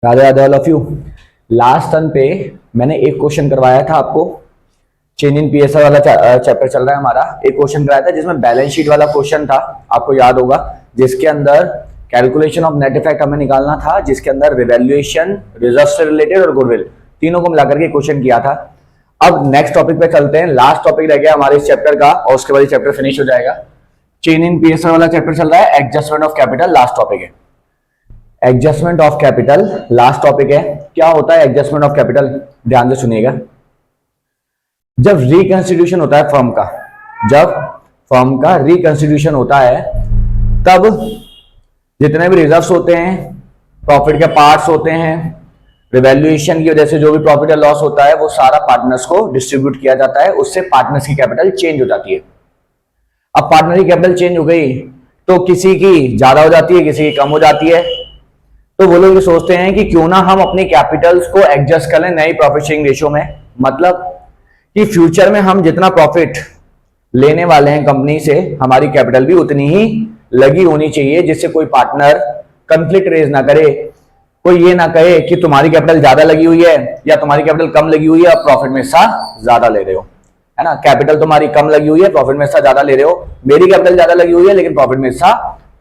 Radhe Radhe all of you. Last turn पे मैंने एक क्वेश्चन करवाया था आपको, चेंज इन पीएसआर वाला चैप्टर चल रहा है हमारा। एक क्वेश्चन कराया था जिसमें बैलेंस शीट वाला क्वेश्चन था, आपको याद होगा, जिसके अंदर कैलकुलेशन ऑफ नेट इफेक्ट हमें निकालना था, जिसके अंदर रिवैल्यूएशन, रिजर्व से रिलेटेड और गुडविल तीनों को मिलाकर के क्वेश्चन किया था। अब नेक्स्ट टॉपिक पे चलते हैं। लास्ट टॉपिक रह गया हमारे इस चैप्टर का और उसके बाद ये चैप्टर फिनिश हो जाएगा। चेंज इन पीएसआर वाला चैप्टर चल रहा है, adjustment of capital last topic है। Adjustment of capital last topic है। क्या होता है एडजस्टमेंट ऑफ कैपिटल, ध्यान से सुनिएगा। जब रिकंस्टिट्यूशन होता है फर्म का, जब फर्म का रिकंस्टिट्यूशन होता है, तब जितने भी रिजर्व्स होते हैं, प्रॉफिट के पार्ट्स होते हैं, रिवैल्यूएशन की वजह से जो भी प्रॉफिट या लॉस होता है वो सारा पार्टनर्स को डिस्ट्रीब्यूट किया जाता है। उससे पार्टनर्स की कैपिटल चेंज हो जाती है। अब पार्टनर की कैपिटल चेंज हो गई तो किसी की ज्यादा हो जाती है, किसी की कम हो जाती है। तो वो लोग ये सोचते हैं कि क्यों ना हम अपने कैपिटल्स को एडजस्ट कर लें नई प्रॉफिट शेयरिंग रेशियो में। मतलब कि फ्यूचर में हम जितना प्रॉफिट लेने वाले हैं कंपनी से, हमारी कैपिटल भी उतनी ही लगी होनी चाहिए, जिससे कोई पार्टनर कंफ्लिक्ट रेज ना करे, कोई ये ना कहे कि तुम्हारी कैपिटल ज्यादा लगी हुई है या तुम्हारी कैपिटल कम लगी हुई है और प्रॉफिट में हिस्सा ज्यादा ले रहे हो, है ना। कैपिटल तुम्हारी कम लगी हुई है, प्रॉफिट में हिस्सा ज्यादा ले रहे हो, मेरी कैपिटल ज्यादा लगी हुई है लेकिन प्रॉफिट में हिस्सा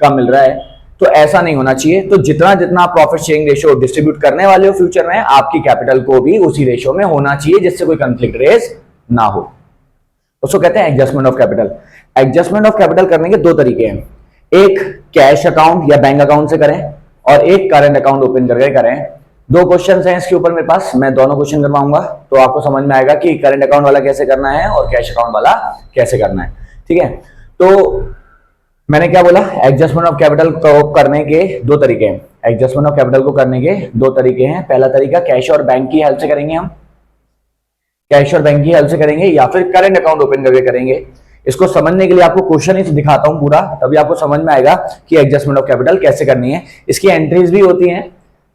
कम मिल रहा है। तो ऐसा नहीं होना चाहिए। तो जितना जितना प्रॉफिट शेयरिंग रेशियो डिस्ट्रीब्यूट करने वाले हो फ्यूचर में, आपकी कैपिटल को भी उसी रेशियो में होना चाहिए, जिससे कोई कंफ्लिक्ट रेज ना हो। उसको कहते हैं adjustment of capital. Adjustment of capital करने के दो तरीके हैं, एक कैश अकाउंट या बैंक अकाउंट से करें और एक करंट अकाउंट ओपन करके करें। दो क्वेश्चन हैं इसके ऊपर मेरे पास, मैं दोनों क्वेश्चन करवाऊंगा तो आपको समझ में आएगा कि करंट अकाउंट वाला कैसे करना है और कैश अकाउंट वाला कैसे करना है। ठीक है, तो मैंने क्या बोला, एडजस्टमेंट ऑफ कैपिटल को करने के दो तरीके हैं। एडजस्टमेंट ऑफ कैपिटल को करने के दो तरीके हैं। पहला तरीका कैश और बैंक की हेल्प से करेंगे, हम कैश और बैंक की हेल्प से करेंगे, या फिर करंट अकाउंट ओपन करके करेंगे। इसको समझने के लिए आपको क्वेश्चन ही दिखाता हूं पूरा, तभी आपको समझ में आएगा कि एडजस्टमेंट ऑफ कैपिटल कैसे करनी है। इसकी एंट्रीज भी होती हैं,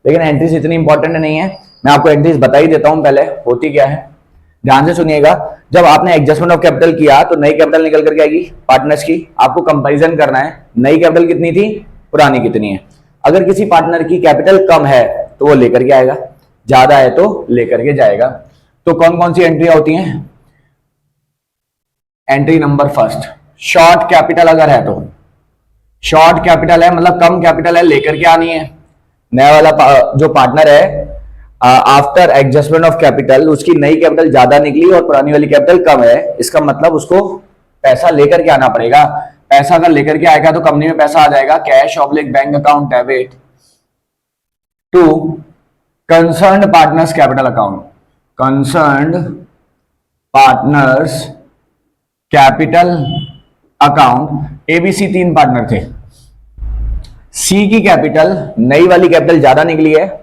लेकिन एंट्रीज इतनी इंपॉर्टेंट नहीं है। मैं आपको एंट्रीज बता ही देता हूं पहले होती क्या है, ध्यान से सुनिएगा। जब आपने एडजस्टमेंट ऑफ कैपिटल किया तो नई कैपिटल निकल करके आएगी पार्टनर्स की। आपको कंपैरिजन करना है, नई कैपिटल कितनी थी, पुरानी कितनी है। अगर किसी पार्टनर की कैपिटल कम है तो वो लेकर के आएगा, ज्यादा है तो लेकर के जाएगा। तो कौन कौन सी एंट्री होती हैं? Entry number first, short capital अगर है तो, शॉर्ट कैपिटल है मतलब कम कैपिटल है, लेकर के आनी है। नया वाला जो पार्टनर है, आफ्टर एडजस्टमेंट ऑफ कैपिटल उसकी नई कैपिटल ज्यादा निकली और पुरानी वाली कैपिटल कम है, इसका मतलब उसको पैसा लेकर के आना पड़ेगा। पैसा अगर लेकर के आएगा तो कंपनी में पैसा आ जाएगा, cash oblique bank account debit to concerned partners capital account. Concerned partners capital account. ABC तीन पार्टनर थे, सी की कैपिटल, नई वाली कैपिटल ज्यादा निकली है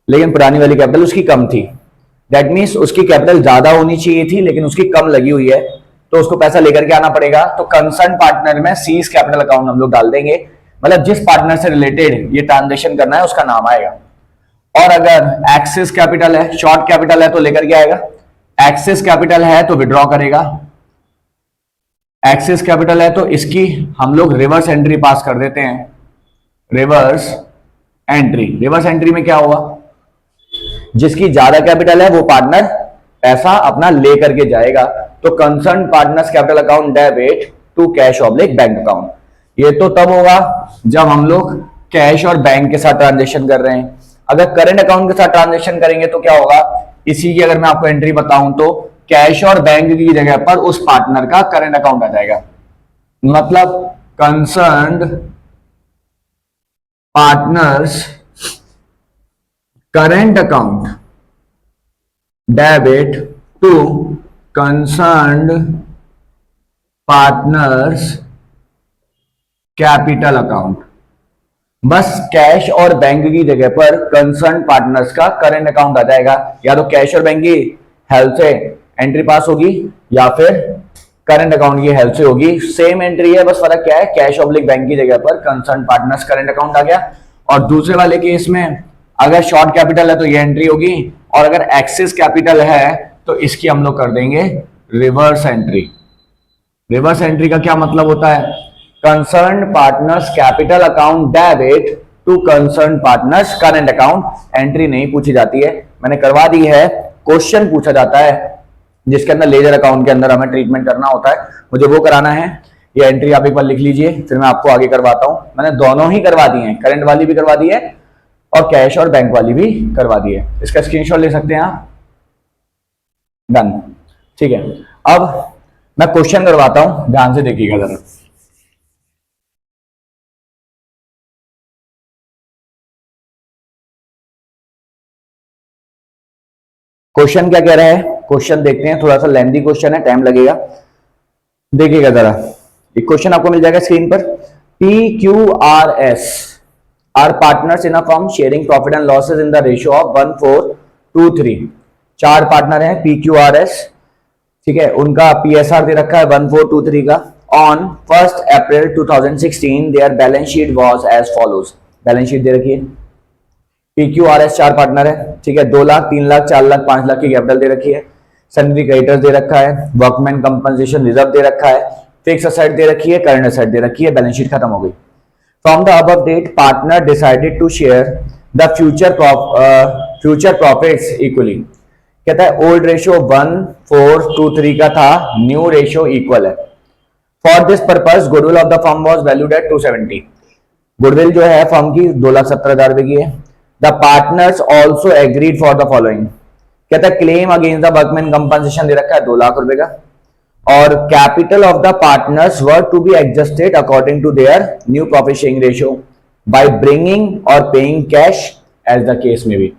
लेकिन पुरानी वाली कैपिटल उसकी कम थी। दैट मीन्स उसकी कैपिटल ज्यादा होनी चाहिए थी लेकिन उसकी कम लगी हुई है, तो उसको पैसा लेकर के आना पड़ेगा। तो कंसर्न पार्टनर में सीज कैपिटल अकाउंट हम लोग डाल देंगे, मतलब जिस पार्टनर से रिलेटेड ये ट्रांजेक्शन करना है उसका नाम आएगा। और अगर एक्सेस कैपिटल है, शॉर्ट कैपिटल है तो लेकर के आएगा, एक्सेस कैपिटल है तो विड्रॉ करेगा। एक्सेस कैपिटल है तो इसकी हम लोग रिवर्स एंट्री पास कर देते हैं। रिवर्स एंट्री, रिवर्स एंट्री में क्या होगा, जिसकी ज्यादा कैपिटल है वो पार्टनर पैसा अपना लेकर के जाएगा। तो concern partners capital account debit to cash oblique bank account. ये तो तब होगा जब हम लोग कैश और बैंक के साथ ट्रांजेक्शन कर रहे हैं। अगर करंट अकाउंट के साथ ट्रांजेक्शन करेंगे तो क्या होगा, इसी की अगर मैं आपको एंट्री बताऊं तो कैश और बैंक की जगह पर उस पार्टनर का करंट अकाउंट आ जाएगा। मतलब concerned partners current account debit to concerned partners capital account. बस कैश और बैंक की जगह पर कंसर्न पार्टनर्स का करंट अकाउंट आ जाएगा। या तो कैश और बैंक की हेल्प से एंट्री पास होगी या फिर करंट अकाउंट की हेल्प से होगी। सेम एंट्री है, बस फर्क क्या है, कैश ऑब्लिक बैंक की जगह पर कंसर्न पार्टनर्स करंट अकाउंट आ गया। और दूसरे वाले केस में अगर शॉर्ट कैपिटल है तो ये एंट्री होगी, और अगर एक्सेस कैपिटल है तो इसकी हम लोग कर देंगे रिवर्स एंट्री। रिवर्स एंट्री का क्या मतलब होता है, concerned partners capital account debit to concern partners current account. Entry नहीं पूछी जाती है, मैंने करवा दी है। क्वेश्चन पूछा जाता है जिसके अंदर लेजर अकाउंट के अंदर हमें ट्रीटमेंट करना होता है, मुझे वो कराना है। ये एंट्री आप एक बार लिख लीजिए, फिर मैं आपको आगे करवाता हूं। मैंने दोनों ही करवा दी है, करंट वाली भी करवा दी है और कैश और बैंक वाली भी करवा दी है। इसका स्क्रीनशॉट ले सकते हैं आप। डन, ठीक है। अब मैं क्वेश्चन करवाता हूं, ध्यान से देखिएगा जरा। क्वेश्चन क्या कह रहा है, क्वेश्चन देखते हैं। थोड़ा सा लेंथी क्वेश्चन है, टाइम लगेगा, देखिएगा जरा। एक क्वेश्चन आपको मिल जाएगा स्क्रीन पर। P Q R S R partners in a firm sharing profit and losses in the ratio of 1:4:3। चार पार्टनर हैं पी क्यू आर एस, ठीक है। उनका पीएसआर दे रखा है 1:4:3 का। On 1 April 2016 their balance sheet was as follows. Balance sheet दे रखी है। पीक्यूआरएस चार पार्टनर है, ठीक है। 2 लाख, 3 लाख, 4 लाख, 5 लाख की कैपिटल दे रखी है। सन्ड्री क्रेडिटर्स दे रखा है, वर्कमैन कंपनसेशन रिजर्व दे रखा है, फिक्स असेट दे रखी है, करंट असेट दे रखी है। बैलेंस शीट खत्म हो गई। From the above date partner decided to share the future profits equally. कहता है ओल्ड रेशियो 1:4:3 का था, न्यू रेशियो इक्वल है। For this purpose goodwill of the firm was valued at 270। Goodwill जो है फर्म की 2,70,000 रुपए की है। The partners also agreed for the following. कहता है claim against the workman compensation दे रखा है 2 लाख रुपए का, और capital of the partners were to be adjusted according to their new profit sharing ratio by bringing or paying cash as the case में भी।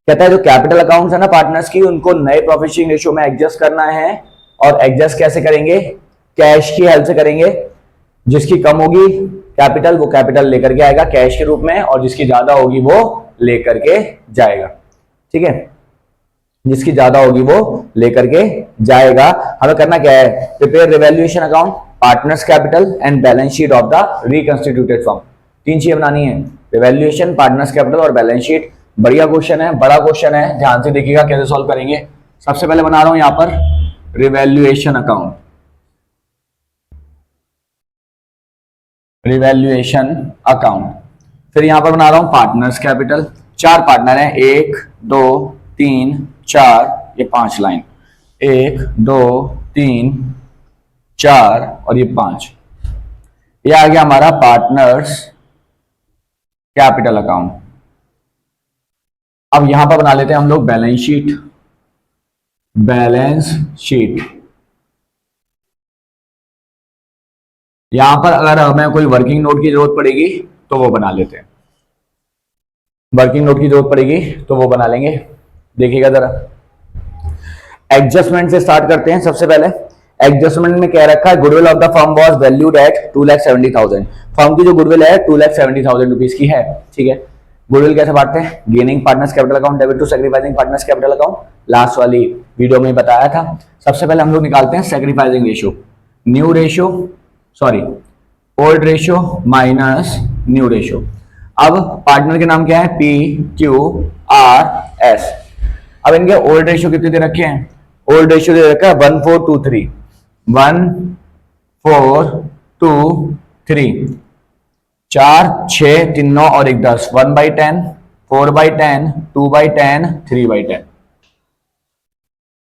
कहता है जो कैपिटल अकाउंट्स है ना पार्टनर्स की, उनको नए प्रॉफिट शेयरिंग रेशियो में एडजस्ट करना है। और एडजस्ट कैसे करेंगे, कैश की हेल्प से करेंगे। जिसकी कम होगी कैपिटल, वो कैपिटल लेकर के आएगा कैश के रूप में, और जिसकी ज्यादा होगी वो लेकर के जाएगा, ठीक है। जिसकी ज्यादा होगी वो लेकर के जाएगा। हमें करना क्या है, prepare revaluation account, partners capital and balance sheet of the reconstituted firm. 3 चीजें बनानी है, रिवैल्यूएशन, पार्टनर्स कैपिटल और बैलेंस शीट। बढ़िया क्वेश्चन है, बड़ा क्वेश्चन है, ध्यान से देखिएगा कैसे सॉल्व करेंगे। सबसे पहले बना रहा हूं यहां पर रिवैल्यूएशन अकाउंट, रिवैल्यूएशन अकाउंट। फिर यहां पर बना रहा हूं पार्टनर्स कैपिटल। 4 पार्टनर हैं, 1 2 3 4, ये 5 लाइन, 1 2 3 4 और ये 5। ये आ गया हमारा पार्टनर्स कैपिटल अकाउंट। अब यहां पर बना लेते हैं हम लोग बैलेंस शीट। बैलेंस शीट यहां पर अगर हमें कोई वर्किंग नोट की जरूरत पड़ेगी तो वो बना लेते हैं, वर्किंग नोट की जरूरत पड़ेगी तो वो बना लेंगे। देखिएगा जरा, एडजस्टमेंट से स्टार्ट करते हैं। सबसे पहले एडजस्टमेंट में क्या रखा है, goodwill of the firm was valued eight 2,70,000। Firm की जो गुडविल है 2,70,000 रुपीज की है, ठीक है। गुडविल कैसे बांटते हैं, gaining partners capital account debit to sacrificing partners capital account, last वाली वीडियो में बताया था। सबसे पहले हम लोग निकालते हैं sacrificing ratio, new ratio, sorry old ratio minus new ratio. अब पार्टनर के नाम क्या है, पी क्यू आर एस। अब इनके ओल्ड रेशियो कितने दे रखे हैं, ओल्ड रेशियो दे रखा है 1:4:3, 1:4:3, 4 6 3 9 और 1 10, 1/10, 4/10, 2/10, 3/10,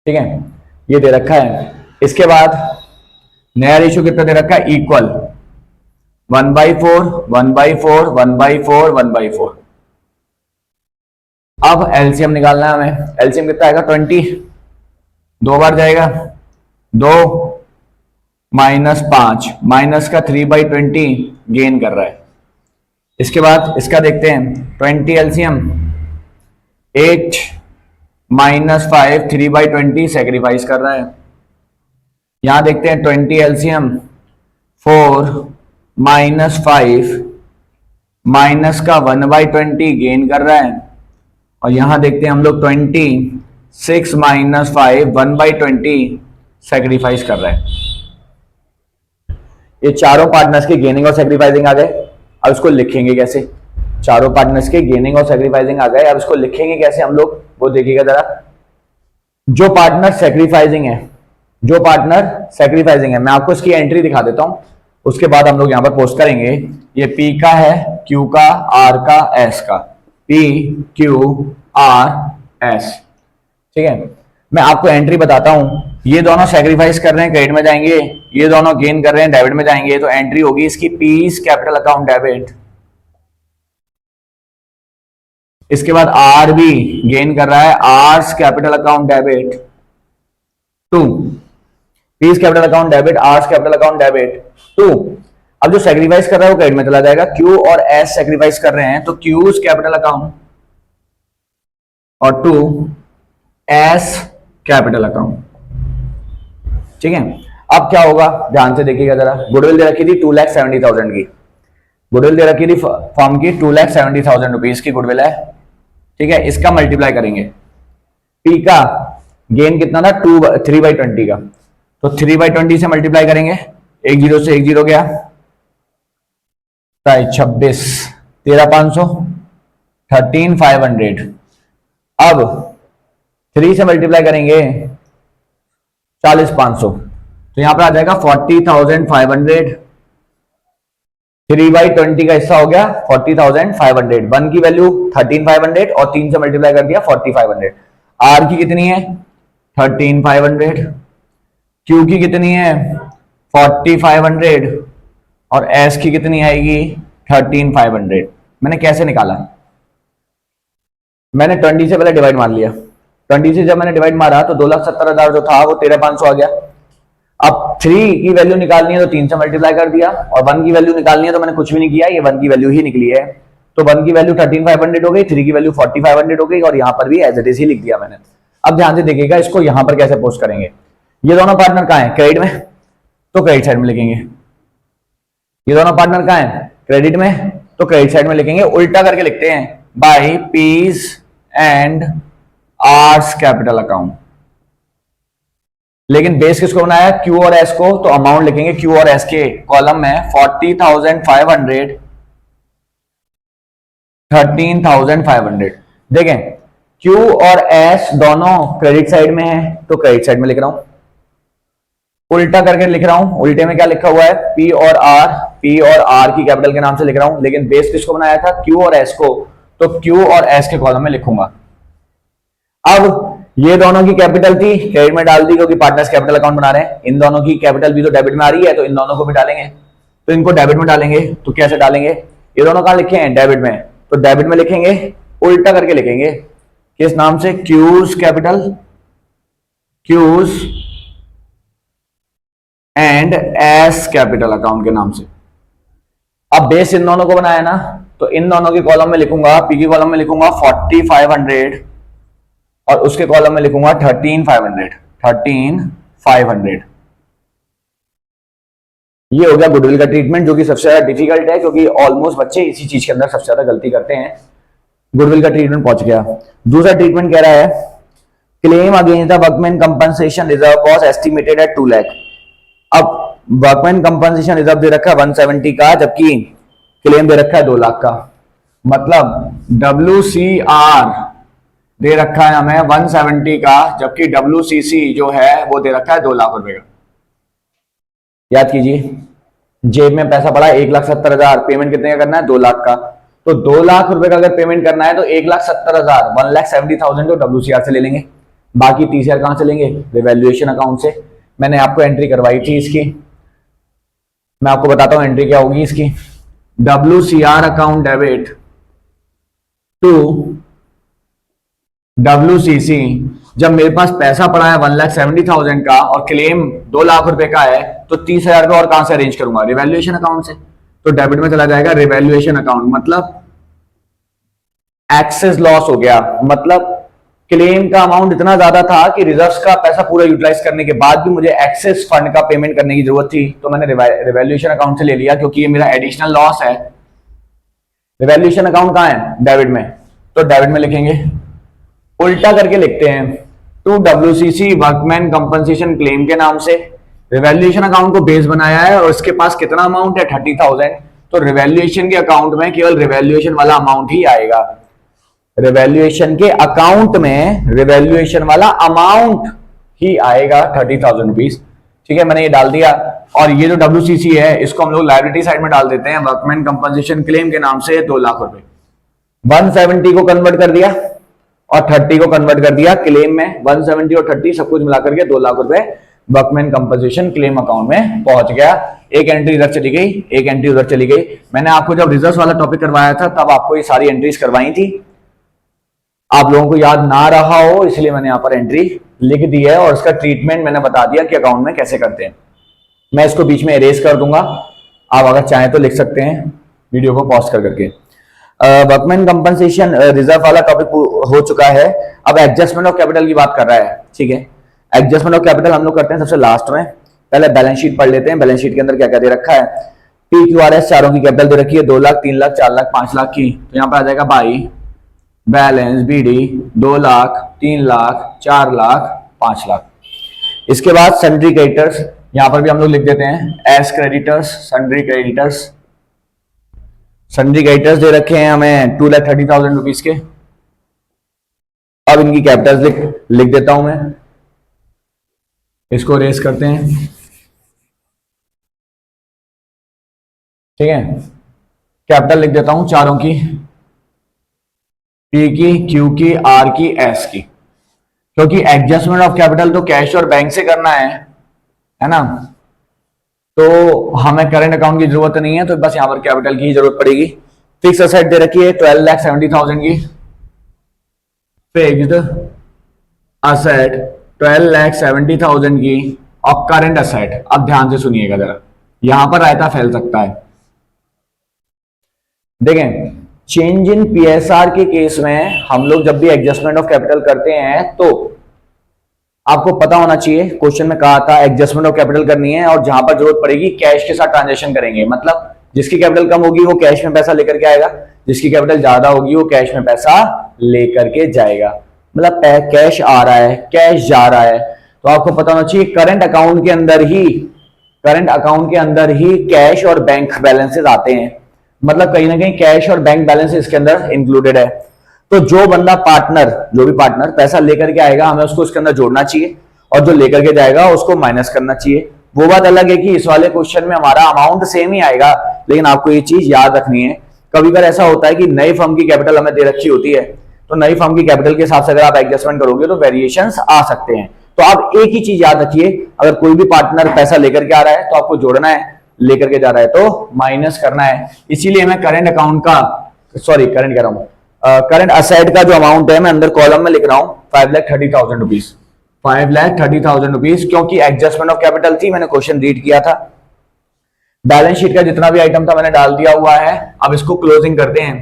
ठीक है। ये दे रखा है। इसके बाद नया रेशियो कितना दे रखा है, इक्वल 1/4, 1/4, 1/4, 1/4। अब एलसीएम निकालना है हमें। एलसीएम कितना आएगा, 20, 2 बार जाएगा, 2 माइनस 5, माइनस का 3/20 गेन कर रहा है। इसके बाद इसका देखते हैं 20 एलसीएम, 8 माइनस 5, 3/20 सेक्रीफाइस कर रहा है। यहां देखते हैं 20 एलसीएम, 4 माइनस 5, माइनस का 1/20 गेन कर रहा है। और यहां देखते हैं हम लोग 26 माइनस 5, 1/20 सेक्रीफाइस कर रहा है। ये चारों पार्टनर्स के गेनिंग और सेक्रीफाइसिंग आ गए। अब इसको लिखेंगे कैसे, चारों पार्टनर्स के गेनिंग और सेक्रीफाइसिंग आ गए। अब इसको लिखेंगे कैसे हम लोग, वो देखिएगा जरा। जो पार्टनर सेक्रीफाइसिंग है, जो पार्टनर सेक्रीफाइसिंग है, मैं आपको इसकी एंट्री दिखा देता हूं। उसके बाद हम लोग यहां पर पोस्ट करेंगे, ये P का है, Q का, R का, S का, P Q R S। ठीक है, मैं आपको एंट्री बताता हूं, ये दोनों सेक्रीफाइस कर रहे हैं क्रेडिट में जाएंगे, ये दोनों गेन कर रहे हैं डेबिट में जाएंगे, तो एंट्री होगी इसकी P's कैपिटल अकाउंट डेबिट, इसके बाद R भी गेन कर रहा है, R's capital account debit to, P's capital account debit, R's capital account debit to. अब जो सेक्रीफाइस कर रहा है वो क्रेडिट में चला जाएगा, Q और S सेक्रीफाइस कर रहे हैं तो Q's कैपिटल अकाउंट और टू S कैपिटल अकाउंट। ठीक है, अब क्या होगा ध्यान से देखिएगा जरा, गुडविल दे रखी थी 2,70,000 की, गुडविल दे रखी थी फर्म की 2,70,000 रुपीज की गुडविल है। ठीक है, इसका मल्टीप्लाई करेंगे, P का गेन कितना था 3/20 का, तो 3/20 से मल्टीप्लाई करेंगे, एक जीरो से एक जीरो गया, 26, 13,500, 13,500। अब 3 से मल्टीप्लाई करेंगे 40,500, तो यहां पर आ जाएगा 40,500, 3/20 का हिस्सा हो गया 40,500, 1 की वैल्यू 13,500 और 3 से मल्टीप्लाई कर दिया 40,500। R की कितनी है 13,500, Q की कितनी है 40,500 और S की कितनी आएगी 13,500। मैंने कैसे निकाला, मैंने 20 से पहले डिवाइड मार लिया, 20 से जब मैंने डिवाइड मारा तो 2,70,000 जो था वो 13,500 आ गया। अब 3 की वैल्यू निकालनी है तो 3 से मल्टीप्लाई कर दिया, और 1 की वैल्यू निकालनी है तो मैंने कुछ भी नहीं किया, ये 1 की वैल्यू ही निकली है, तो 1 की वैल्यू 13,500 हो गई, 3 की वैल्यू 40,500 हो गई, और यहां पर भी एज इट इज ही लिख दिया मैंने। अब ध्यान से देखिएगा इसको यहां पर कैसे पोस्ट करेंगे, ये दोनों पार्टनर कहां है क्रेडिट में, तो क्रेडिट साइड में लिखेंगे, ये दोनों पार्टनर कहां है क्रेडिट में, तो क्रेडिट साइड में लिखेंगे, उल्टा करके लिखते हैं by P's and R's capital account. लेकिन बेस किसको बनाया Q और S को, तो अमाउंट लिखेंगे Q और S के कॉलम में 40,500, 13,500। देखें Q और S दोनों क्रेडिट साइड में है तो क्रेडिट साइड में लिख रहा हूं, उल्टा करके लिख रहा हूं, उल्टे में क्या लिखा हुआ है P और R की कैपिटल के नाम से लिख रहा हूं, लेकिन बेस किसको बनाया था Q और S को, तो Q और S के कॉलम में लिखूंगा। अब ये दोनों की कैपिटल थी क्रेडिट में डाल दी क्योंकि पार्टनर्स कैपिटल अकाउंट बना रहे हैं, इन दोनों की कैपिटल भी तो डेबिट में आ रही है तो इन दोनों को भी डालेंगे, तो इनको डेबिट में डालेंगे, तो कैसे डालेंगे, ये दोनों कहां लिखे हैं डेबिट में, तो डेबिट में लिखेंगे, उल्टा करके लिखेंगे किस नाम से Q's capital, Q's and S capital account के नाम से। अब बेस इन दोनों को बनाया ना, तो इन दोनों की कॉलम में लिखूंगा, P की कॉलम में लिखूंगा 40,500 और उसके कॉलम में लिखूंगा 13,500। ये हो गया गुडविल का ट्रीटमेंट, जो कि सबसे ज्यादा डिफिकल्ट है क्योंकि ऑलमोस्ट बच्चे इसी चीज के अंदर सबसे ज्यादा गलती करते हैं। गुडविल का ट्रीटमेंट पहुंच गया। दूसरा ट्रीटमेंट कह रहा है claim against the workman compensation reserve was estimated at 2 lakh. अब वर्कमैन कंपनसेशन रिजर्व दे रखा है 170 का, जबकि क्लेम दे रखा है 2 लाख का, मतलब WCR दे रखा है हमें 170 का, जबकि WCC जो है वो दे रखा है 2 लाख रुपए का। याद कीजिए, जेब में पैसा पड़ा 1,70,000, पेमेंट कितने का करना है 2 लाख का, तो 2 लाख रुपए का अगर पेमेंट करना है तो 1,70,000 1,70,000 तो WCR से ले लेंगे, बाकी 30,000 कहां से लेंगे रिवैल्यूएशन अकाउंट से। मैंने आपको एंट्री करवाई थी इसकी, मैं आपको बताता हूं एंट्री क्या होगी इसकी। WCR account debit to WCC, जब मेरे पास पैसा पड़ा है 1,70,000 का और क्लेम 2 लाख रुपए का है तो 30,000 का और कहां से अरेंज करूंगा रिवैल्यूएशन अकाउंट से, तो डेबिट में चला जाएगा रिवैल्यूएशन अकाउंट, मतलब एक्सेस लॉस हो गया, मतलब क्लेम का अमाउंट इतना ज्यादा था कि रिजर्व्स का पैसा पूरा यूटिलाइज करने के बाद भी मुझे एक्सेस फंड का पेमेंट करने की जरूरत थी, तो मैंने रिवैल्यूएशन अकाउंट से ले लिया क्योंकि ये मेरा एडिशनल लॉस है। रिवैल्यूएशन अकाउंट कहां है डेबिट में, तो डेबिट में लिखेंगे, उल्टा करके लिखते हैं to WCC workman compensation claim के नाम से। रिवैल्यूएशन अकाउंट को बेस बनाया है और उसके पास कितना अमाउंट है 30,000, तो रिवैल्यूएशन के अकाउंट में केवल रिवैल्यूएशन वाला अमाउंट ही आएगा, रिवैल्यूएशन के अकाउंट में रिवैल्यूएशन वाला अमाउंट ही आएगा 30,000 रुपीज। ठीक है, मैंने ये डाल दिया। और ये जो WCC है इसको हम लोग लायबिलिटी साइड में डाल देते हैं, वर्कमैन कंपनसेशन क्लेम के नाम से 2 लाख रुपए। 170 को कन्वर्ट कर दिया और 30 को कन्वर्ट कर दिया क्लेम में। 170 और 30 सब कुछ मिलाकर के 2 लाख रुपए वर्कमैन कंपनसेशन क्लेम अकाउंट में पहुंच गया। एक एंट्री इधर चली गई, एक एंट्री उधर चली गई। मैंने आपको जब रिजर्व वाला टॉपिक करवाया था तब आपको ये सारी एंट्रीज करवाई थी, आप लोगों को याद ना रहा हो इसलिए मैंने यहां पर एंट्री लिख दी है और इसका ट्रीटमेंट मैंने बता दिया कि अकाउंट में कैसे करते हैं। मैं इसको बीच में इरेज कर दूंगा, आप अगर चाहें तो लिख सकते हैं वीडियो को पॉज कर करके। वर्कमैन कंपनसेशन रिजर्व वाला टॉपिक हो चुका है। अब एडजस्टमेंट ऑफ कैपिटल की बात कर रहा है, ठीक है। एडजस्टमेंट ऑफ कैपिटल हम लोग करते हैं सबसे लास्ट में। पहले बैलेंस शीट पढ़ लेते हैं, बैलेंस शीट के अंदर क्या क्या दे रखा है। PQRS चारों की कैपिटल दे रखी है, 2 लाख, 3 लाख, 4 लाख, 5 लाख की। तो यहाँ पर आ जाएगा by balance BD 2 lakh, 3 lakh, 4 lakh, 5 lakh. इसके बाद सन्ड्री क्रेडिटर्स, यहां पर भी हम लोग लिख देते हैं as creditors, sundry creditors. Sundry creditors दे रखे हैं हमें 2,30,000 रुपीज के। अब इनकी कैपिटल लिख देता हूं मैं, इसको रेस करते हैं, ठीक है। कैपिटल लिख देता हूं चारों की, P की, Q की, R की, S की, क्योंकि एडजस्टमेंट ऑफ कैपिटल तो कैश और बैंक से करना है ना, तो हमें करंट अकाउंट की जरूरत नहीं है, तो बस यहां पर कैपिटल की ही जरूरत पड़ेगी। फिक्स असेट दे रखी है 12,70,000 की, फिक्स्ड असेट 12,70,000 की। और करंट असेट, अब ध्यान से सुनिएगा जरा, यहां पर रायता फैल सकता है। देखें, चेंज इन PSR के केस में हम लोग जब भी एडजस्टमेंट ऑफ कैपिटल करते हैं तो आपको पता होना चाहिए, क्वेश्चन में कहा था एडजस्टमेंट ऑफ कैपिटल करनी है और जहां पर जरूरत पड़ेगी कैश के साथ ट्रांजैक्शन करेंगे। मतलब जिसकी कैपिटल कम होगी वो कैश में पैसा लेकर के आएगा, जिसकी कैपिटल ज्यादा होगी वो कैश में पैसा लेकर के जाएगा। मतलब कैश आ रहा है, कैश जा रहा है, तो आपको पता होना चाहिए करंट अकाउंट के अंदर ही कैश और बैंक बैलेंसेस आते हैं। मतलब कहीं ना कहीं कैश और बैंक बैलेंस इसके अंदर इंक्लूडेड है। तो जो भी पार्टनर पैसा लेकर के आएगा हमें उसको इसके अंदर जोड़ना चाहिए और जो लेकर के जाएगा उसको माइनस करना चाहिए। वो बात अलग है कि इस वाले क्वेश्चन में हमारा अमाउंट सेम ही आएगा, लेकिन आपको ये चीज याद रखनी है। कभी कभी ऐसा होता है कि नई फर्म की कैपिटल हमें दे रखी होती है, तो नई फर्म की कैपिटल के हिसाब से अगर आप एडजस्टमेंट करोगे तो वेरिएशंस आ सकते हैं। तो आप एक ही चीज याद रखिए, अगर कोई भी पार्टनर पैसा लेकर के आ रहा है तो आपको जोड़ना है, लेकर के जा रहा है तो माइनस करना है। इसीलिए मैं करंट अकाउंट का करंट असेट का जो अमाउंट है मैं अंदर कॉलम में लिख रहा हूं 5,30,000 रुपीज, 5,30,000 रुपीज, क्योंकि एडजस्टमेंट ऑफ कैपिटल थी, मैंने क्वेश्चन रीड किया था। बैलेंस शीट का जितना भी आइटम था मैंने डाल दिया हुआ है। अब इसको क्लोजिंग करते हैं,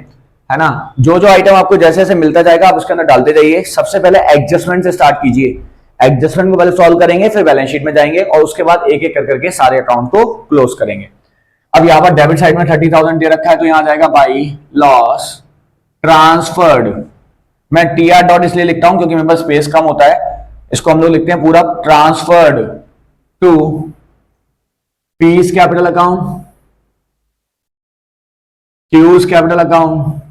है ना। जो आइटम आपको जैसे जैसे मिलता जाएगा आप उसके अंदर डालते जाइए। सबसे पहले एडजस्टमेंट से स्टार्ट कीजिए, एडजस्टमेंट को पहले सॉल्व करेंगे, फिर बैलेंस शीट में जाएंगे और उसके बाद एक एक करके सारे अकाउंट को क्लोज करेंगे। अब यहां पर डेबिट साइड में 30,000 दे रखा है, तो यहां जाएगा बाई लॉस ट्रांसफर्ड। मैं TR डॉट इसलिए लिखता हूं क्योंकि मेरे पास स्पेस कम होता है। इसको हम लोग लिखते हैं पूरा transferred to P's capital account, Q's capital account,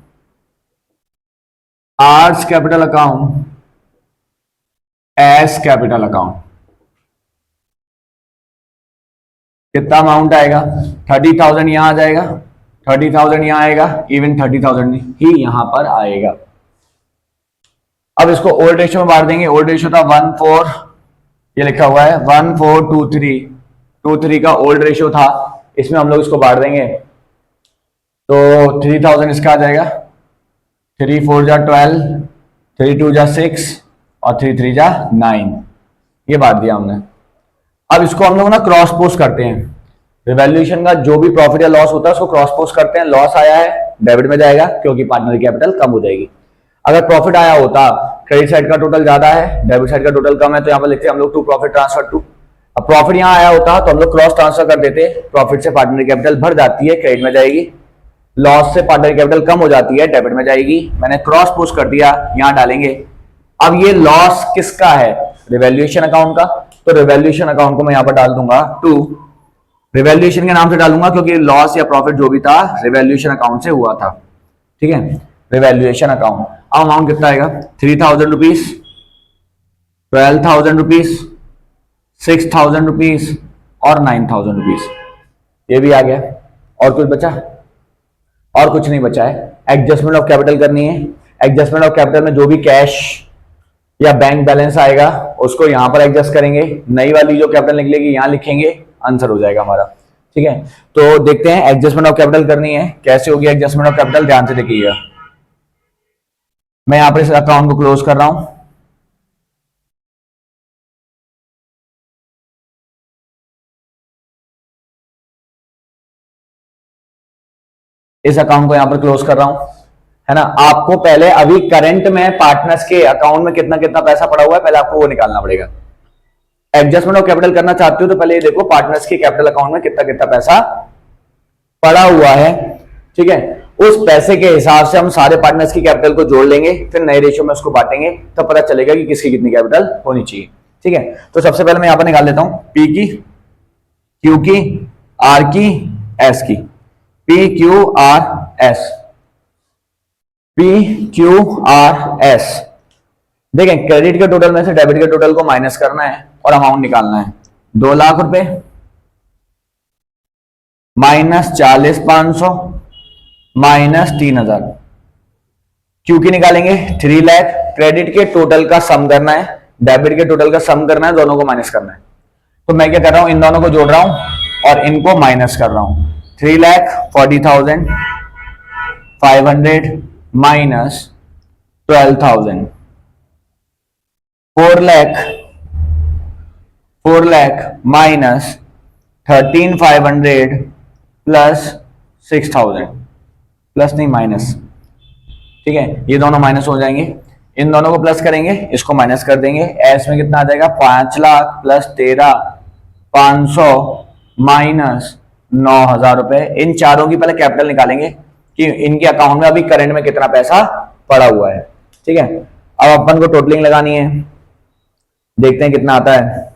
R's capital account, S capital account. कितना अमाउंट आएगा? 30,000 यहां आ जाएगा, 30,000 यहां आएगा, इवन 30,000 ही यहां पर आएगा। अब इसको ओल्ड रेशियो में बांट देंगे। ओल्ड रेशियो था 1:4, ये लिखा हुआ है 1:4:2:3, 2:3 का ओल्ड रेशियो था, इसमें हम लोग इसको बांट देंगे। तो 3,000 इसका आ जाएगा, 3×4 = 12, 3×2 = 6 और 3×3 = 9, ये बांट दिया हमने। अब इसको हम लोग ना क्रॉस पोस्ट करते हैं। रिवैल्यूएशन का जो भी प्रॉफिट या लॉस होता है उसको क्रॉस पोस्ट करते हैं। लॉस आया है डेबिट में जाएगा क्योंकि पार्टनर की कैपिटल कम हो जाएगी। अगर प्रॉफिट आया होता, क्रेडिट साइड का टोटल ज्यादा है, डेबिट साइड का टोटल कम है, तो यहां पर लिखते हैं हम लोग टू प्रॉफिट ट्रांसफर टू। अब प्रॉफिट यहां आया होता तो हम लोग क्रॉस ट्रांसफर कर देते, प्रॉफिट से पार्टनर कैपिटल बढ़ जाती है, क्रेडिट में जाएगी, लॉस से पार्टनर कैपिटल कम हो जाती है, डेबिट में जाएगी। मैंने क्रॉस पोस्ट कर दिया, यहां डालेंगे। अब ये लॉस किसका है? रिवैल्यूएशन अकाउंट का। तो रिवैल्यूएशन अकाउंट को मैं यहां पर डाल दूंगा टू, रिवैल्यूएशन के नाम से डालूंगा क्योंकि लॉस या प्रॉफिट जो भी था रिवैल्यूएशन अकाउंट से हुआ था, ठीक है। Revaluation account. अब अमाउंट कितना आएगा? 3,000 रुपीज, 12,000 रुपीज, 6,000 रुपीज और 9,000 रुपीज, ये भी आ गया। और कुछ बचा? और कुछ नहीं बचा है। एडजस्टमेंट ऑफ कैपिटल करनी है। एडजस्टमेंट ऑफ कैपिटल में जो भी कैश या बैंक बैलेंस आएगा उसको यहां पर एडजस्ट करेंगे, नई वाली जो कैपिटल निकलेगी यहां लिखेंगे, आंसर हो जाएगा हमारा। ठीक है, तो देखते हैं एडजस्टमेंट ऑफ कैपिटल करनी है, कैसे होगी एडजस्टमेंट ऑफ कैपिटल, ध्यान से देखिएगा। मैं यहां पर इस अकाउंट को क्लोज कर रहा हूं। इस अकाउंट को यहां पर क्लोज कर रहा हूं, है ना। आपको पहले अभी करंट में पार्टनर्स के अकाउंट में कितना कितना पैसा पड़ा हुआ है, पहले आपको वो निकालना पड़ेगा। एडजस्टमेंट ऑफ कैपिटल करना चाहते हो तो पहले ये देखो पार्टनर्स के कैपिटल अकाउंट में कितना कितना पैसा पड़ा हुआ है। ठीक है, उस पैसे के हिसाब से हम सारे पार्टनर्स की कैपिटल को जोड़ लेंगे, फिर नए रेशियो में उसको बांटेंगे, तब पता चलेगा कि किसकी कितनी कैपिटल होनी चाहिए। ठीक है, तो सबसे पहले मैं यहां पर निकाल लेता हूं पी की, क्यू की, आर की, एस की। P Q R S, P Q R S. देखें, क्रेडिट के टोटल में से डेबिट के टोटल को माइनस करना है और अमाउंट निकालना है। 2 लाख रुपए माइनस 40,500 माइनस 3,000। क्यू की निकालेंगे 3 लाख। क्रेडिट के टोटल का सम करना है, डेबिट के टोटल का सम करना है, दोनों को माइनस करना है। तो मैं क्या कर रहा हूं, इन दोनों को जोड़ रहा हूं और इनको माइनस कर रहा हूं। 3,40,500 minus 12,000, 4 lakh minus 13,500 plus 6,000, plus नहीं माइनस। ठीक है, ये दोनों माइनस हो जाएंगे, इन दोनों को प्लस करेंगे, इसको माइनस कर देंगे। एस में कितना आ जाएगा, 5 लाख प्लस 13,500 माइनस 9,000 रुपए। इन चारों की पहले कैपिटल निकालेंगे कि इनके अकाउंट में अभी करंट में कितना पैसा पड़ा हुआ है। ठीक है, अब अपन को टोटलिंग लगानी है, देखते हैं कितना आता है।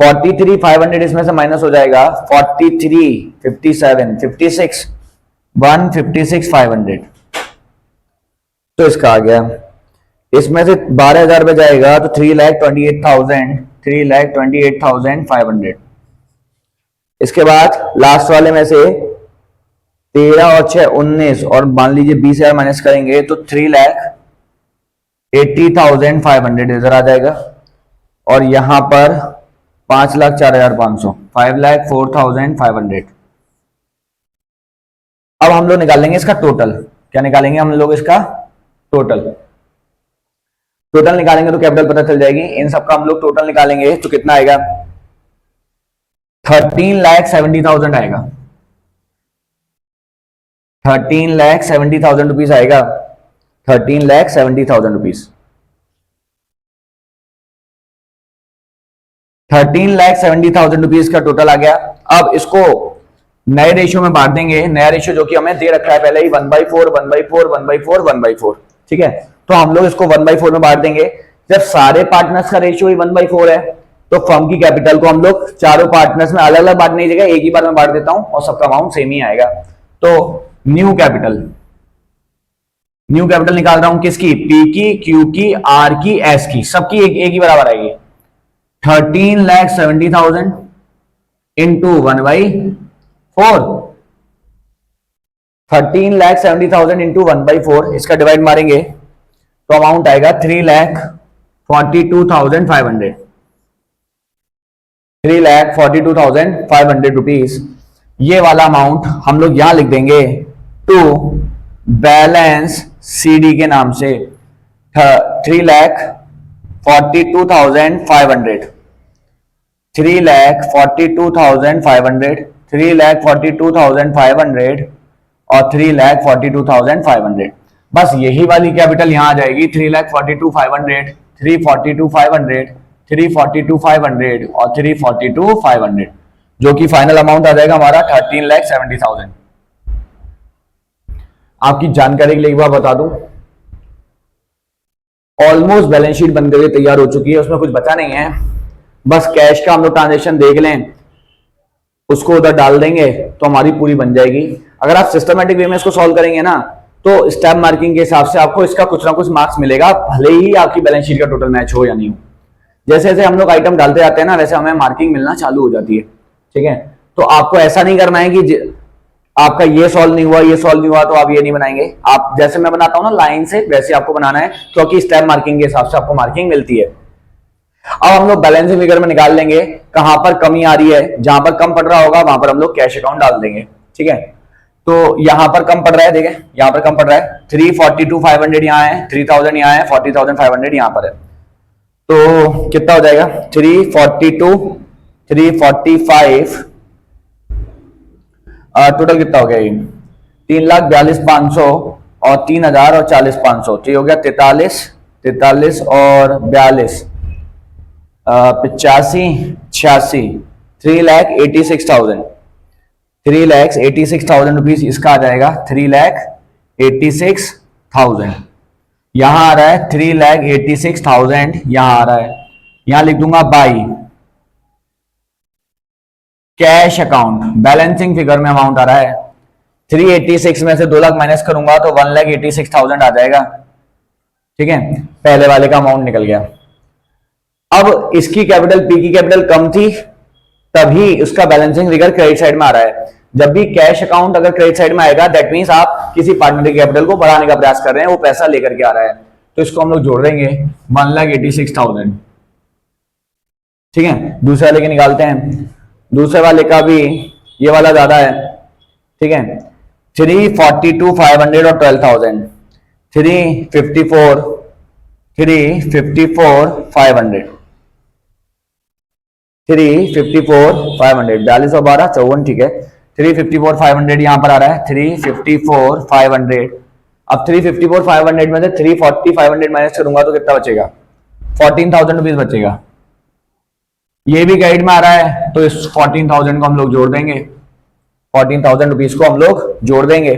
43,500 इसमें से माइनस हो जाएगा, 43, 57, 56, 156,500। तो इसका आ गया, इसमें से 12,000 रुपए जाएगा तो 3,28,500। इसके बाद लास्ट वाले में से 13 और 6 19 और मान लीजिए 20,000 माइनस करेंगे तो 3,80,500 इधर आ जाएगा। और यहां पर 5,04,500, 5,04,500। अब हम लोग निकालेंगे इसका टोटल। क्या निकालेंगे हम लोग, इसका टोटल। टोटल निकालेंगे तो कैपिटल पता चल जाएगी। इन सबका हम लोग टोटल निकालेंगे तो कितना आएगा, 13,70,000 आएगा। 13,70,000 रुपीज आएगा। 13,70,000 रुपीज। 13,70,000 रुपीज का टोटल आ गया। अब इसको नए रेशियो में बांट देंगे। नया रेशियो जो कि हमें दे रखा है पहले ही, 1/4, 1/4, 1/4, 1/4। ठीक है, तो हम लोग इसको 1/4 में बांट देंगे। जब सारे पार्टनर्स का रेशियो ही 1/4 है तो फर्म की कैपिटल को हम लोग चारों पार्टनर्स में अलग अलग बांटने की जगह एक ही बार में बांट देता हूं और सबका अमाउंट सेम ही आएगा। तो न्यू कैपिटल निकाल रहा हूं किसकी, पी की, क्यू की, आर की, एस की, सबकी एक ही बराबर आएगी। 13,70,000 इंटू 1/4, 13,70,000 इंटू 1/4, इसका डिवाइड मारेंगे तो अमाउंट आएगा 3,42,500। 3,42,500 रुपीज। ये वाला अमाउंट हम लोग यहां लिख देंगे टू बैलेंस सीडी के नाम से। 3,42,500, 3,42,500, 3,42,500 और 3,42,500। बस यही वाली कैपिटल यहां आ जाएगी। 3,42,500, 3,42,500, 3,42,500 और 3,42,500, जो कि फाइनल अमाउंट आ जाएगा हमारा 13,70,000। आपकी जानकारी के लिए एक बार बता दूं, ऑलमोस्ट बैलेंस शीट बनकर के तैयार हो चुकी है, उसमें कुछ बचा नहीं है। बस कैश का हम लोग ट्रांजेक्शन देख लें, उसको उधर डाल देंगे तो हमारी पूरी बन जाएगी। अगर आप सिस्टमेटिक वे में इसको सॉल्व करेंगे ना तो स्टैम्प मार्किंग के हिसाब से आपको इसका कुछ ना कुछ मार्क्स मिलेगा, भले ही आपकी बैलेंस शीट का टोटल मैच हो या नहीं हो। जैसे जैसे हम लोग आइटम डालते जाते हैं ना, वैसे हमें मार्किंग मिलना चालू हो जाती है। ठीक है, तो आपको ऐसा नहीं करना है कि आपका ये सॉल्व नहीं हुआ, ये सॉल्व नहीं हुआ, तो आप ये नहीं बनाएंगे। आप जैसे मैं बनाता हूं ना लाइन से, वैसे आपको बनाना है, क्योंकि स्टैम्प मार्किंग के हिसाब से आपको मार्किंग मिलती है। अब हम लोग बैलेंसिंग फिगर में निकाल लेंगे कहां पर कमी आ रही है। जहां पर कम पड़ रहा होगा वहां पर हम लोग कैश अकाउंट डाल देंगे। ठीक है, तो यहां पर कम पड़ रहा है, देखें यहां पर कम पड़ रहा है, 342,500 यहां है, 3000 यहां है, 40,500 यहां पर है। तो कितना हो जाएगा, 342, 345, टोटल कितना हो गया ये, 3,42,500 और 3,000 और 40,500, तो ये हो गया 43, 43 और 42, 85, 86, 3,86,000, 3,86,000 रुपीज इसका आ जाएगा, 3,86,000। यहां आ रहा है 3,86,000, यहां आ रहा है, यहां लिख दूंगा by cash account. Balancing figure में अमाउंट आ रहा है 386 में से 2 लाख माइनस करूंगा तो 1,86,000 आ जाएगा। ठीक है, पहले वाले का अमाउंट निकल गया। अब इसकी कैपिटल, पी की कैपिटल कम थी, तभी उसका बैलेंसिंग फिगर क्रेडिट साइड में आ रहा है। जब भी कैश अकाउंट अगर क्रेडिट साइड में आएगा, दैट मींस आप किसी पार्टनर की कैपिटल को बढ़ाने का प्रयास कर रहे हैं, वो पैसा लेकर के आ रहा है, तो इसको हम लोग जोड़ देंगे 1,86,000। ठीक है, दूसरे वाले के निकालते हैं। दूसरे वाले का भी ये वाला ज्यादा है। ठीक है, 342,500 और 12,000, 354, 354,500, 354,500, 42 और 12 54। ठीक है, 354,500 यहां पर आ रहा है, 354,500। अब 354,500 में से 340,500 माइनस करूंगा तो कितना बचेगा, 14,000 रुपीज बचेगा। ये भी गाइड में आ रहा है, तो इस 14,000 को हम लोग जोड़ देंगे, 14,000 रुपीज को हम लोग जोड़ देंगे।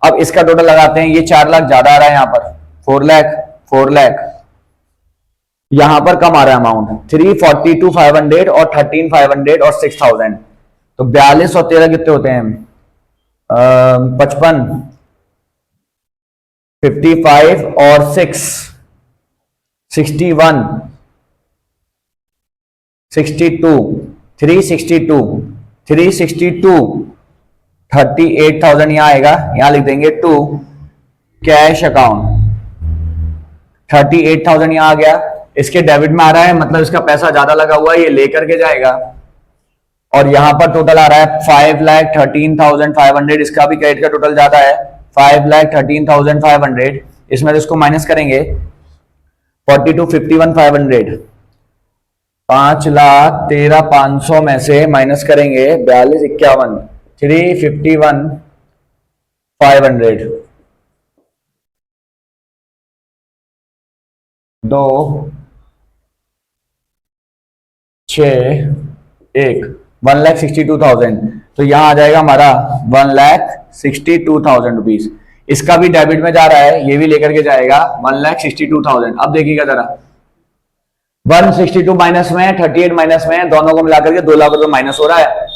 अब इसका टोटल लगाते हैं, ये 4 लाख ज्यादा आ रहा है, यहां पर 4 लाख, 4 लाख, यहां पर कम आ रहा है अमाउंट, 342,500 और 13,500 और 6,000, तो 42 और 13 कितने होते हैं, 55, 55 और 6, 61, 62, 362, 362, 38,000 यहां आएगा, यहां लिख देंगे 2 कैश अकाउंट, 38,000 यहां आ गया। इसके डेबिट में आ रहा है, मतलब इसका पैसा ज्यादा लगा हुआ है, ये लेकर के जाएगा। और यहां पर टोटल आ रहा है 5,13,500, इसका भी क्रेडिट का टोटल ज्यादा है, 5,13,500। इसमें तो इसको माइनस करेंगे, 42,51,500, 5,13,500 में से माइनस करेंगे 42,51, 351,500, 2, 6, 1, 1,62,000, तो यहां आ जाएगा हमारा 1,62,000 रुपीज। इसका भी डेबिट में जा रहा है, ये भी लेकर के जाएगा 1,62,000। अब देखिएगा जरा, 162 माइनस में, 38 माइनस में, दोनों को मिलाकर के 2 लाख रुपए माइनस हो रहा है।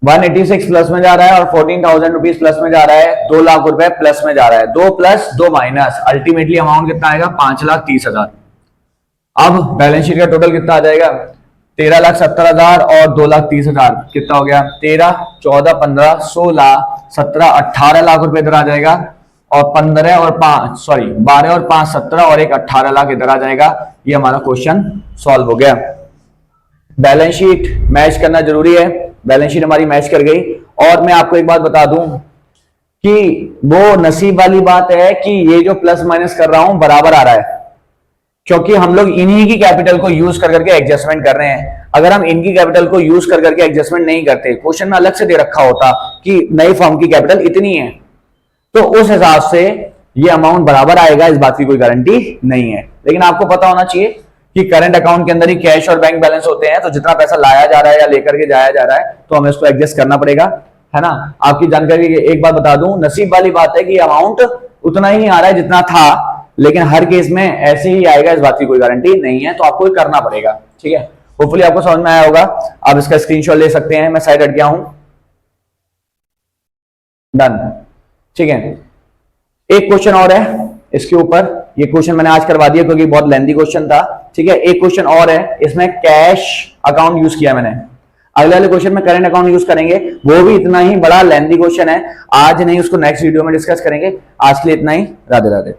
186 प्लस में जा रहा है और 14,000 रुपीज प्लस में जा रहा है, 2 लाख रुपए प्लस में जा रहा है, 2 प्लस 2 माइनस, अल्टीमेटली अमाउंट कितना आएगा, 5,30,000। अब बैलेंस शीट का टोटल कितना आ जाएगा, 13,70,000 और 2,30,000, कितना हो गया, 13, 14, 15, 16, 17, 18 लाख रुपए इधर आ जाएगा, और 15 और 5 सॉरी 12 और 5 17 और एक 18 लाख इधर आ जाएगा। ये हमारा क्वेश्चन सॉल्व हो गया। बैलेंस शीट मैच करना जरूरी है, बैलेंस शीट हमारी मैच कर गई। और मैं आपको एक बात बता दूं कि वो नसीब वाली बात है कि ये जो प्लस माइनस कर रहा हूं बराबर आ रहा है, क्योंकि हम लोग इन्हीं की कैपिटल को यूज कर करके एडजस्टमेंट कर रहे हैं। अगर हम इनकी कैपिटल को यूज कर करके एडजस्टमेंट नहीं करते, क्वेश्चन में अलग से दे रखा होता कि नई फर्म की कैपिटल इतनी है, तो उस हिसाब से ये अमाउंट बराबर आएगा, इस बात की कोई गारंटी नहीं है। लेकिन आपको पता होना चाहिए कि करंट अकाउंट के अंदर ही कैश और बैंक बैलेंस होते हैं, तो जितना पैसा लाया जा रहा है या लेकर के जाया जा रहा है, तो हमें उसको एडजस्ट करना पड़ेगा, है ना। आपकी जानकारी एक बात बता दूं, नसीब वाली बात है कि अमाउंट उतना ही आ रहा है जितना था, लेकिन हर केस में ऐसे ही आएगा, इस बात की कोई गारंटी नहीं है, तो आपको करना पड़ेगा। ठीक है, होपफुली आपको समझ में आया होगा। आप इसका स्क्रीनशॉट ले सकते हैं, मैं साइड हट गया हूं, डन। ठीक है, एक क्वेश्चन और है इसके ऊपर, ये क्वेश्चन मैंने आज करवा दिया क्योंकि बहुत लेंथी क्वेश्चन था, ठीक है। एक क्वेश्चन और है, इसमें कैश अकाउंट यूज किया मैंने। अगले वाले क्वेश्चन में करंट अकाउंट यूज करेंगे, वो भी इतना ही बड़ा लेंथी क्वेश्चन है, आज नहीं, उसको नेक्स्ट वीडियो में डिस्कस करेंगे। आज के लिए इतना ही, राधे राधे।